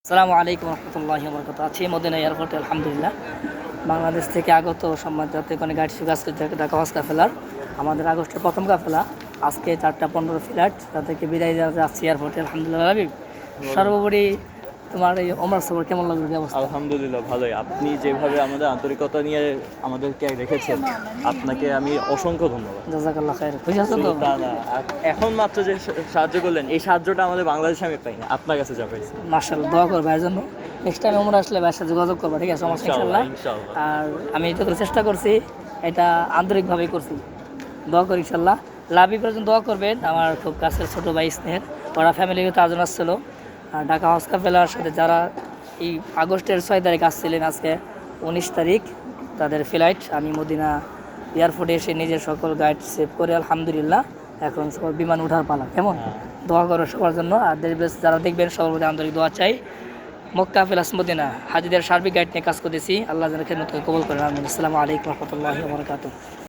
আসসালামু আলাইকুম রহমতুল্লাহি ওয়া বারাকাতুহু। আছি মদিনা এয়ারপোর্টে আলহামদুলিল্লাহ। বাংলাদেশ থেকে আগত সম্মানিত যাত্রীগণ গাইড সুগাস ঢাকা হজ কাফেলার আমাদের আগস্টের প্রথম কাফেলা। আজকে 4:15 ফ্লাইট, তাদেরকে বিদায় যাচ্ছি এয়ারপোর্টে আলহামদুলিল্লাহ। রাবিব, সর্বোপরি তোমার এই ওমরা সফর কেমন লাগলো? কি অবস্থা? আলহামদুলিল্লাহ ভালোই। আপনি যেভাবে আমাদের আন্তরিকতা নিয়ে আমাদেরকে রেখেছেন, আপনাকে আমি অসংখ্য ধন্যবাদ। জাযাকাল্লাহ খাইর। খুশি আছো তো? শুধু তা না, এখন মাত্র যে সাহায্য করলেন, এই সাহায্যটা আমাদের বাংলাদেশে আমি পাই না, আপনার কাছে যা পাইছি। মাশাআল্লাহ, দোয়া করবে ভাইয়ের জন্য। নেক্সট টাইম ওমরা আসলে ভাইয়ের সাথে যোগাযোগ করবা, ঠিক আছে? সমস্যা ইনশাআল্লাহ। ইনশাআল্লাহ। আর আমি যতটুকু চেষ্টা করছি এটা আন্তরিকভাবেই করছি। দোয়া করি ইনশাআল্লাহ। লাভি পর্যন্ত দোয়া করবেন। আমার খুব কাছের ছোটো ভাই স্নেহের, ওরা ফ্যামিলিগত আয়োজন আসছিল। আর ঢাকা হজ কাফেলার সাথে যারা এই আগস্টের 6 তারিখ আসছিলেন, আজকে 19 তারিখ তাদের ফ্লাইট। আমি মদিনা এয়ারপোর্টে এসে নিজের সকল গাইড সেভ করে আলহামদুলিল্লাহ এখন সব বিমান উঠার পালা। কেমন? দোয়া করো সবার জন্য। আর দেশ যারা দেখবেন সবার প্রতি আন্তরিক দোয়া চাই। মক্কা প্লাস মদিনা হাজিদের সার্বিক গাইড নিয়ে কাজ করতেছি। আল্লাহ যেন খেদমত কবুল করেন। আমিন। আসসালামু আলাইকুম রহমতুল্লাহি ওয়া বারাকাতুহু।